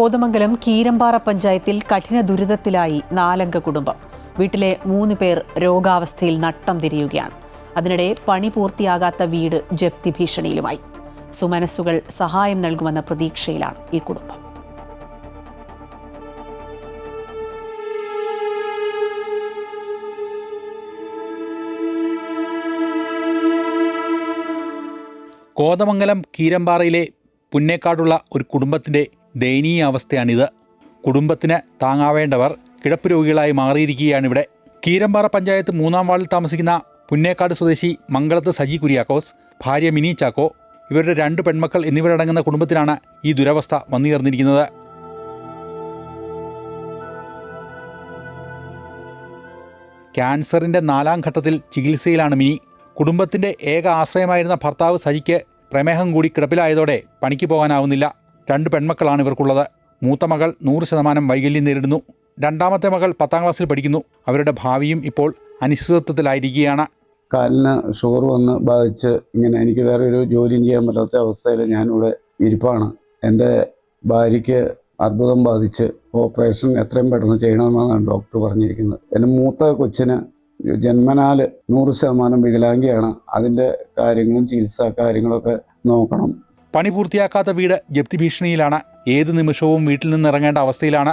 കോതമംഗലം കീരമ്പാറ പഞ്ചായത്തിൽ കഠിന ദുരിതത്തിലായി 4 അംഗ കുടുംബം. വീട്ടിലെ 3 പേർ രോഗാവസ്ഥയിൽ നട്ടം തിരിയുകയാണ്. അതിനിടെ പണി പൂർത്തിയാകാത്ത വീട് ജപ്തി ഭീഷണിയിലുമായി. സുമനസ്സുകൾ സഹായം നൽകുമെന്ന പ്രതീക്ഷയിലാണ് ഈ കുടുംബം. കോതമംഗലം കീരമ്പാറയിലെ പുന്നേക്കാടുള്ള ഒരു കുടുംബത്തിൻ്റെ ദയനീയ അവസ്ഥയാണിത്. കുടുംബത്തിന് താങ്ങാവേണ്ടവർ കിടപ്പ് രോഗികളായി മാറിയിരിക്കുകയാണിവിടെ. കീരമ്പാറ പഞ്ചായത്ത് 3-ാം വാർഡിൽ താമസിക്കുന്ന പുന്നേക്കാട് സ്വദേശി മംഗളത്ത് സജി കുര്യാക്കോസ്, ഭാര്യ മിനി ചാക്കോ, ഇവരുടെ 2 പെൺമക്കൾ എന്നിവരടങ്ങുന്ന കുടുംബത്തിനാണ് ഈ ദുരവസ്ഥ വന്നുചേർന്നിരിക്കുന്നത്. ക്യാൻസറിൻ്റെ 4ാം ഘട്ടത്തിൽ ചികിത്സയിലാണ് മിനി. കുടുംബത്തിൻ്റെ ഏക ആശ്രയമായിരുന്ന ഭർത്താവ് സജിക്ക് പ്രമേഹം കൂടി കിടപ്പിലായതോടെ പണിക്ക് പോകാനാവുന്നില്ല. 2 പെൺമക്കളാണ് ഇവർക്കുള്ളത്. മൂത്ത മകൾ 100% വൈകല്യം നേരിടുന്നു. രണ്ടാമത്തെ മകൾ 10ാം ക്ലാസ്സിൽ പഠിക്കുന്നു. അവരുടെ ഭാവിയും ഇപ്പോൾ അനിശ്ചിതത്വത്തിലായിരിക്കുകയാണ്. കാലിന് ഷുഗർ വന്ന് ബാധിച്ച് ഇങ്ങനെ എനിക്ക് വേറെ ഒരു ജോലിയും ചെയ്യാൻ പറ്റാത്ത അവസ്ഥയിൽ ഞാനിവിടെ ഇരിപ്പാണ്. എൻ്റെ ഭാര്യയ്ക്ക് അർബുദം ബാധിച്ച് ഓപ്പറേഷൻ എത്രയും പെട്ടെന്ന് ചെയ്യണമെന്നാണ് ഡോക്ടർ പറഞ്ഞിരിക്കുന്നത്. എൻ്റെ മൂത്ത കൊച്ചിന് ജന്മനാൽ 100% വികലാംഗിയാണ്. അതിൻ്റെ കാര്യങ്ങളും ചികിത്സാ കാര്യങ്ങളൊക്കെ നോക്കണം. പണി പൂർത്തിയാക്കാത്ത വീട് ജപ്തി ഭീഷണിയിലാണ്. ഏത് നിമിഷവും വീട്ടിൽ നിന്ന് ഇറങ്ങേണ്ട അവസ്ഥയിലാണ്.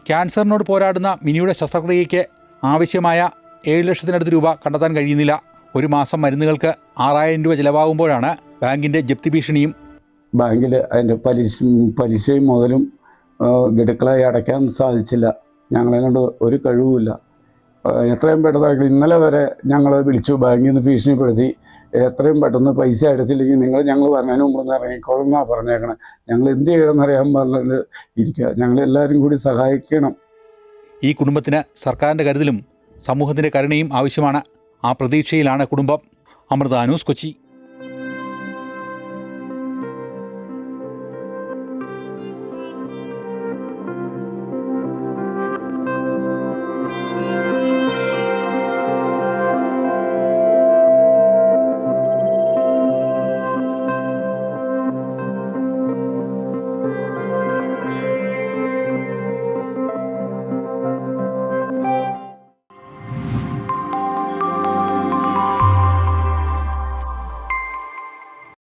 ക്യാൻസറിനോട് പോരാടുന്ന മിനിയുടെ ശസ്ത്രക്രിയയ്ക്ക് ആവശ്യമായ 7 ലക്ഷത്തിനടുത്ത് രൂപ കണ്ടെത്താൻ കഴിയുന്നില്ല. ഒരു മാസം മരുന്നുകൾക്ക് 6000 രൂപ ചിലവാകുമ്പോഴാണ് ബാങ്കിൻ്റെ ജപ്തി ഭീഷണിയും. ബാങ്കിൽ അതിൻ്റെ പലിശയും മുതലും ഗഡുക്കളായി അടയ്ക്കാൻ സാധിച്ചില്ല. ഞങ്ങളെ കൊണ്ട് ഒരു കഴിവുമില്ല. എത്രയും പെട്ടെന്ന് ഇന്നലെ വരെ ഞങ്ങൾ വിളിച്ചു, ബാങ്കിൽ നിന്ന് ഭീഷണിപ്പെടുത്തി. എത്രയും പെട്ടെന്ന് പൈസ അടച്ചില്ലെങ്കിൽ ഞങ്ങൾ പറഞ്ഞതിന് മുമ്പ് ഇറങ്ങിക്കോളും എന്നാണ് പറഞ്ഞേക്കണം. ഞങ്ങൾ എന്ത് ചെയ്യണമെന്നറിയാൻ പറഞ്ഞത് ഇരിക്കുക. ഞങ്ങളെല്ലാവരും കൂടി സഹായിക്കണം. ഈ കുടുംബത്തിന് സർക്കാരിൻ്റെ കരുതലും സമൂഹത്തിൻ്റെ കരുണയും ആവശ്യമാണ്. ആ പ്രതീക്ഷയിലാണ് കുടുംബം. അമൃത ന്യൂസ്, കൊച്ചി.